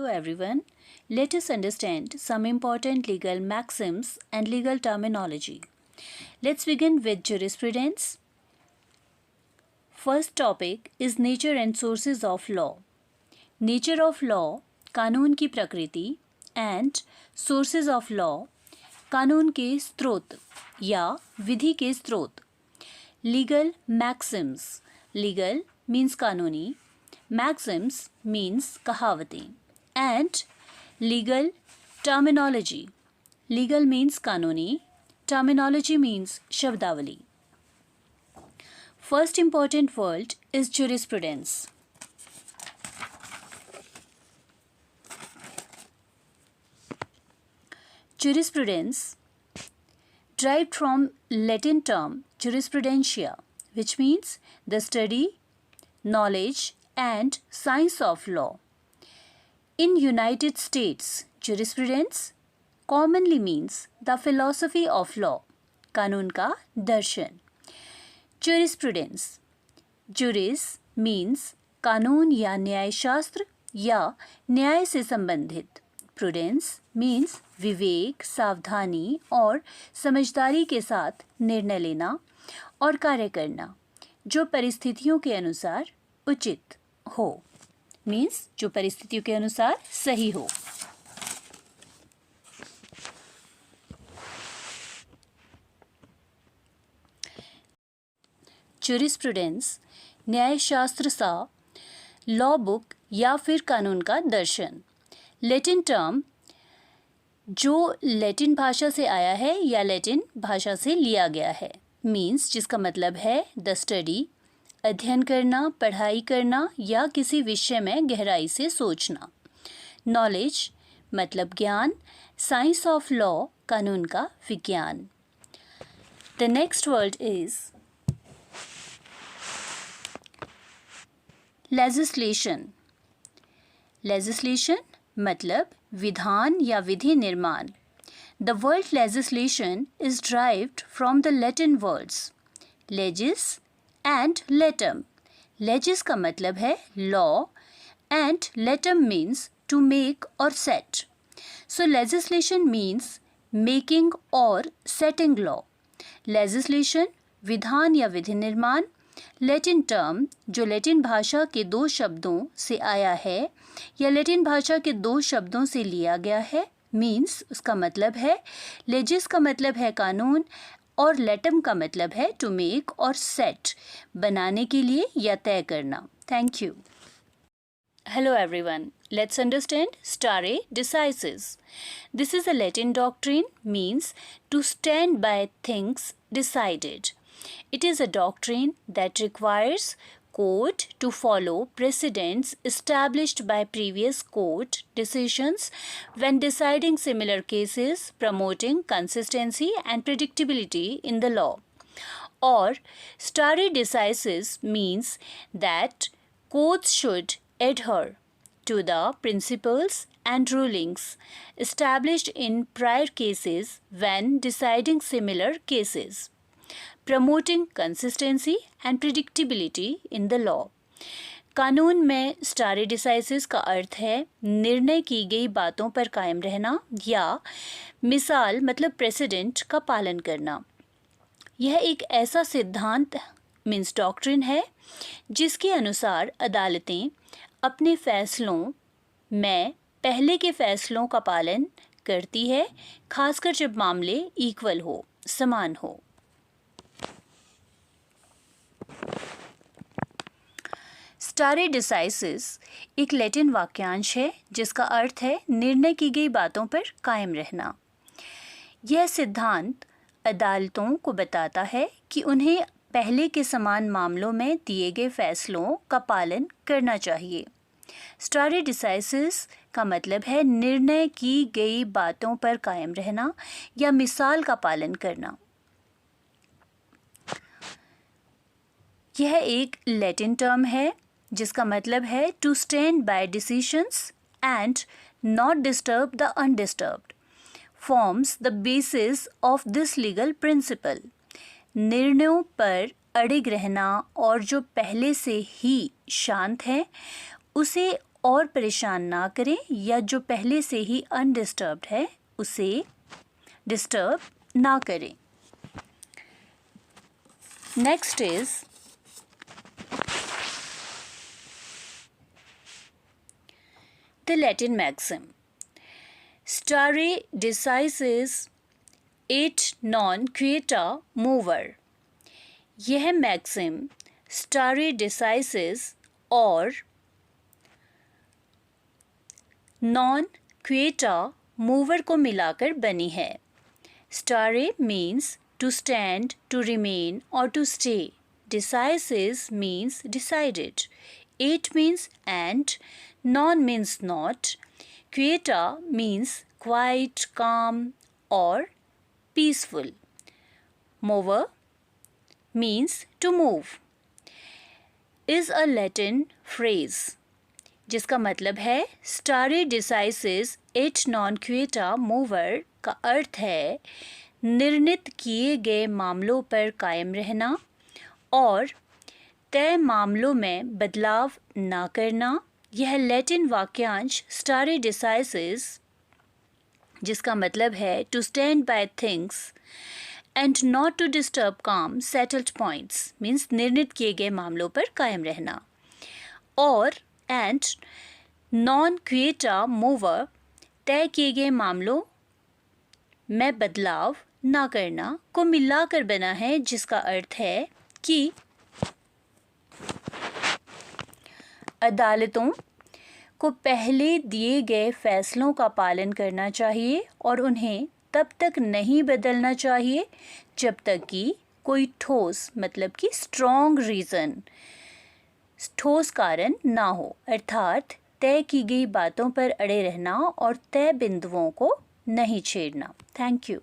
Hello everyone. Let us understand some important legal maxims and legal terminology. Let's begin with jurisprudence. First topic is nature and sources of law. Nature of law, कानून की प्रकृति, and sources of law, कानून के स्रोत या विधि के स्रोत. Legal maxims. Legal means कानूनी. Maxims means कहावतें. And legal terminology. Legal means कानूनी. Terminology means शब्दावली. First important word is jurisprudence. Jurisprudence derived from Latin term jurisprudentia, which means the study, knowledge and science of law. In United States, jurisprudence commonly means the philosophy of law, कानून का दर्शन. Jurisprudence. Juris means कानून या न्यायशास्त्र या न्याय से संबंधित. Prudence means विवेक, सावधानी और समझदारी के साथ निर्णय लेना और कार्य करना जो परिस्थितियों के अनुसार उचित हो. मीन्स जो परिस्थितियों के अनुसार सही हो. जुरिस्प्रूडेंस न्यायशास्त्र सा, लॉ बुक या फिर कानून का दर्शन. लैटिन टर्म जो लैटिन भाषा से आया है या लैटिन भाषा से लिया गया है. मीन्स जिसका मतलब है द स्टडी, अध्ययन करना, पढ़ाई करना या किसी विषय में गहराई से सोचना. नॉलेज मतलब ज्ञान. साइंस ऑफ लॉ कानून का विज्ञान. The next word is legislation. Legislation मतलब विधान या विधि निर्माण. The word legislation is derived from the Latin words legis and letum. Legis का मतलब है law and letum means to make or set. So legislation means making or setting law. Legislation विधान या विधि निर्माण. लैटिन टर्म जो Latin भाषा के दो शब्दों से आया है या लैटिन भाषा के दो शब्दों से लिया गया है. मीन्स उसका मतलब है लेजिस का मतलब है कानून और लेटम का मतलब है टू मेक और सेट बनाने के लिए या तय करना. Thank you. Hello everyone. Let's understand stare decisis. This is a Latin doctrine means to stand by things decided. It is a doctrine that requires court to follow precedents established by previous court decisions when deciding similar cases, promoting consistency and predictability in the law. Or stare decisis means that courts should adhere to the principles and rulings established in prior cases when deciding similar cases. Promoting consistency and predictability in the law. कानून में स्टारे decisis का अर्थ है निर्णय की गई बातों पर कायम रहना या मिसाल मतलब प्रेसिडेंट का पालन करना. यह एक ऐसा सिद्धांत मीन्स डॉक्ट्रिन है जिसके अनुसार अदालतें अपने फैसलों में पहले के फैसलों का पालन करती है, खासकर जब मामले इक्वल हो, समान हो. स्टारे डिसाइसिस एक लैटिन वाक्यांश है जिसका अर्थ है निर्णय की गई बातों पर कायम रहना. यह सिद्धांत अदालतों को बताता है कि उन्हें पहले के समान मामलों में दिए गए फैसलों का पालन करना चाहिए. स्टारे डिसाइसिस का मतलब है निर्णय की गई बातों पर कायम रहना या मिसाल का पालन करना. यह एक लैटिन टर्म है जिसका मतलब है to stand by decisions and not disturb the undisturbed. Forms the basis of this legal principle. निर्णयों पर अड़िग रहना और जो पहले से ही शांत है उसे और परेशान ना करें या जो पहले से ही अनडिस्टर्ब्ड है उसे डिस्टर्ब ना करें. Next is the Latin maxim. Stare decisis et non quieta mover. यह मैक्सिम स्टारे डिसाइसिस और नॉन क्वेटा मूवर को मिलाकर बनी है. Stare means to stand, to remain और to stay. Decisis means decided. Et means and. Non means not. Quieta means quiet, calm or peaceful. Mover means to move. Is a Latin phrase जिसका मतलब है stare decisis et non quieta mover का अर्थ है निर्णित किए गए मामलों पर कायम रहना और तय मामलों में बदलाव ना करना. यह लैटिन वाक्यांश स्टारे डिसाइसिस जिसका मतलब है to stand by things and not to disturb काम सेटल्ड पॉइंट्स मीन्स निर्णित किए गए मामलों पर कायम रहना और एंड नॉन क्वेटा मूवर तय किए गए मामलों में बदलाव ना करना को मिलाकर बना है जिसका अर्थ है कि अदालतों को पहले दिए गए फैसलों का पालन करना चाहिए और उन्हें तब तक नहीं बदलना चाहिए जब तक कि कोई ठोस मतलब कि स्ट्रॉन्ग रीज़न, ठोस कारण ना हो. अर्थात तय की गई बातों पर अड़े रहना और तय बिंदुओं को नहीं छेड़ना. Thank you.